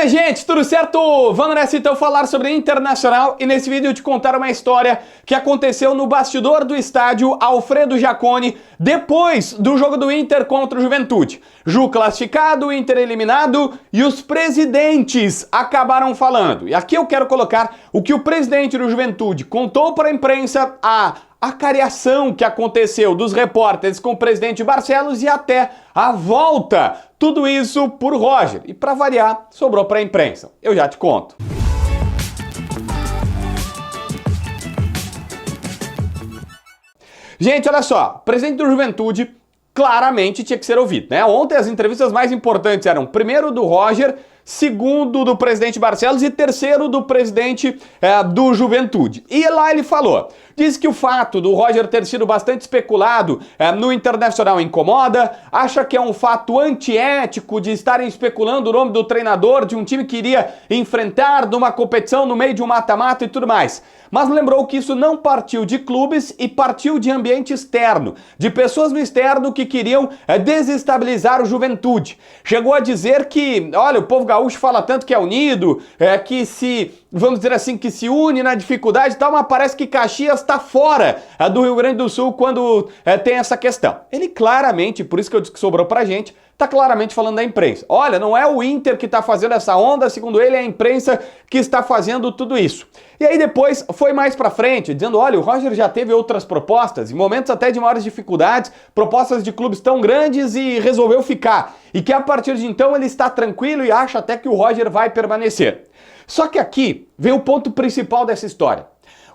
aí, gente, tudo certo? Vamos nessa então falar sobre Internacional e nesse vídeo eu te contar uma história que aconteceu no bastidor do estádio Alfredo Jaconi depois do jogo do Inter contra o Juventude. Ju classificado, Inter eliminado e os presidentes acabaram falando. E aqui eu quero colocar o que o presidente do Juventude contou para a imprensa, a cariação que aconteceu dos repórteres com o presidente Barcelos e até a volta. Tudo isso por Roger. E para variar, sobrou para a imprensa. Eu já te conto. Gente, olha só. O presidente do Juventude claramente tinha que ser ouvido, né? Ontem as entrevistas mais importantes eram primeiro do Roger, segundo do presidente Barcelos e terceiro do presidente do Juventude. E lá ele falou, diz que o fato do Roger ter sido bastante especulado no Internacional incomoda, acha que é um fato antiético de estarem especulando o nome do treinador de um time que iria enfrentar numa competição no meio de um mata-mata e tudo mais. Mas lembrou que isso não partiu de clubes e partiu de ambiente externo, de pessoas no externo que queriam desestabilizar o Juventude. Chegou a dizer que, olha, o povo gaúcho fala tanto que é unido, que se, vamos dizer assim, que se une na dificuldade e tal, mas parece que Caxias está fora do Rio Grande do Sul quando tem essa questão. Ele claramente, por isso que eu disse que sobrou pra gente, está claramente falando da imprensa. Olha, não é o Inter que está fazendo essa onda, segundo ele é a imprensa que está fazendo tudo isso. E aí depois foi mais pra frente, dizendo, olha, o Roger já teve outras propostas, em momentos até de maiores dificuldades, propostas de clubes tão grandes e resolveu ficar. E que a partir de então ele está tranquilo e acha até que o Roger vai permanecer. Só que aqui vem o ponto principal dessa história.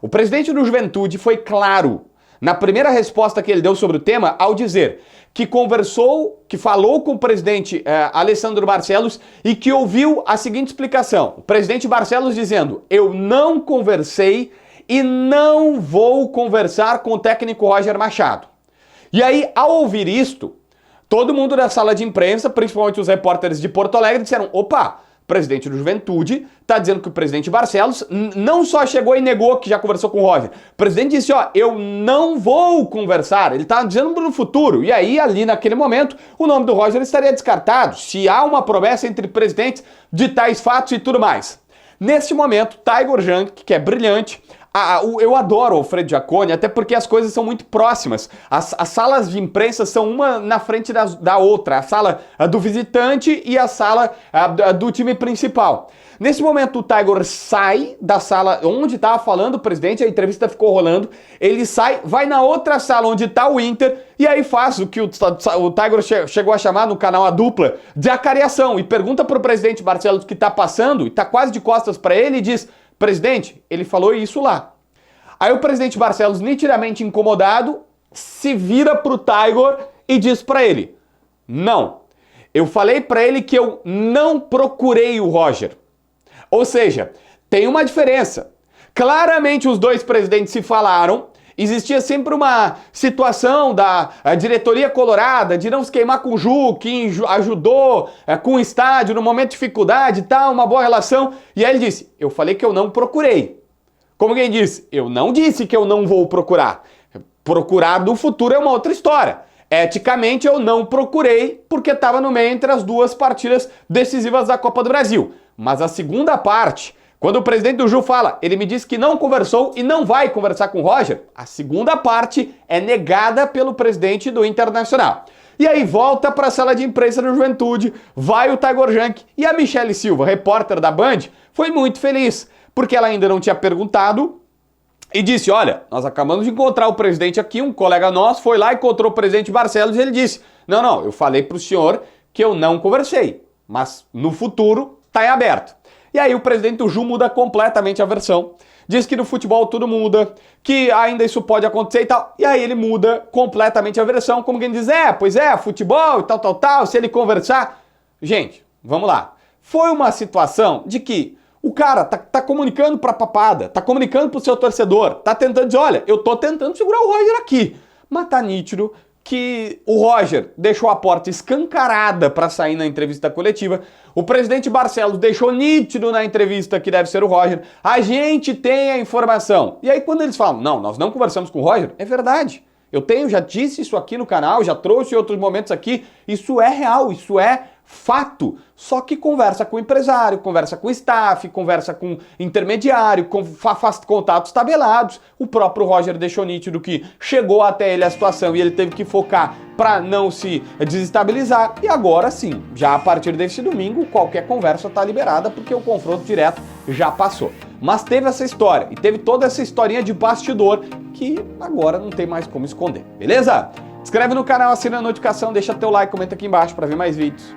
O presidente do Juventude foi claro na primeira resposta que ele deu sobre o tema ao dizer que conversou, que falou com o presidente Alessandro Barcelos e que ouviu a seguinte explicação. O presidente Barcelos dizendo, eu não conversei e não vou conversar com o técnico Roger Machado. E aí, ao ouvir isto, todo mundo da sala de imprensa, principalmente os repórteres de Porto Alegre, disseram, opa, o presidente do Juventude está dizendo que o presidente Barcelos não só chegou e negou que já conversou com o Roger. O presidente disse, ó, eu não vou conversar. Ele está dizendo no futuro. E aí, ali naquele momento, o nome do Roger estaria descartado. Se há uma promessa entre presidentes de tais fatos e tudo mais. Neste momento, Tiger Junk, que é brilhante, eu adoro o Alfredo Jaconi, até porque as coisas são muito próximas. As salas de imprensa são uma na frente da outra. A sala do visitante e a sala do time principal. Nesse momento, o Tiger sai da sala onde estava falando o presidente, a entrevista ficou rolando. Ele sai, vai na outra sala onde está o Inter e aí faz o que o Tiger chegou a chamar no canal A Dupla de acariação. E pergunta para o presidente Barcelos o que está passando e está quase de costas para ele e diz... Presidente, ele falou isso lá. Aí o presidente Barcelos, nitidamente incomodado, se vira pro Tiger e diz pra ele, não, eu falei pra ele que eu não procurei o Roger. Ou seja, tem uma diferença. Claramente os dois presidentes se falaram, existia sempre uma situação da diretoria colorada de não se queimar com o Ju, que ajudou com o estádio no momento de dificuldade e tal, uma boa relação. E aí ele disse, eu falei que eu não procurei. Como quem disse, eu não disse que eu não vou procurar. Procurar no futuro é uma outra história. Eticamente eu não procurei porque estava no meio entre as duas partidas decisivas da Copa do Brasil. Mas a segunda parte... Quando o presidente do Ju fala, ele me disse que não conversou e não vai conversar com o Roger, a segunda parte é negada pelo presidente do Internacional. E aí volta para a sala de imprensa do Juventude, vai o Tiger Junk e a Michele Silva, repórter da Band, foi muito feliz, porque ela ainda não tinha perguntado e disse, olha, nós acabamos de encontrar o presidente aqui, um colega nosso foi lá e encontrou o presidente Barcelos e ele disse, não, eu falei para o senhor que eu não conversei, mas no futuro está em aberto. E aí o presidente do Ju muda completamente a versão. Diz que no futebol tudo muda, que ainda isso pode acontecer e tal. E aí ele muda completamente a versão, como quem diz, pois é, futebol e tal, se ele conversar... Gente, vamos lá. Foi uma situação de que o cara tá comunicando pra papada, tá comunicando pro seu torcedor, tá tentando dizer, olha, eu tô tentando segurar o Roger aqui. Mas tá nítido que o Roger deixou a porta escancarada para sair na entrevista coletiva, o presidente Barcelos deixou nítido na entrevista que deve ser o Roger, a gente tem a informação. E aí quando eles falam, não, nós não conversamos com o Roger, é verdade. Já disse isso aqui no canal, já trouxe em outros momentos aqui, isso é real, isso é fato, só que conversa com o empresário, conversa com o staff, conversa com intermediário, faz contatos tabelados. O próprio Roger deixou nítido que chegou até ele a situação e ele teve que focar para não se desestabilizar. E agora sim, já a partir desse domingo, qualquer conversa está liberada porque o confronto direto já passou. Mas teve essa história e teve toda essa historinha de bastidor que agora não tem mais como esconder, beleza? Inscreve no canal, assina a notificação, deixa teu like, comenta aqui embaixo para ver mais vídeos.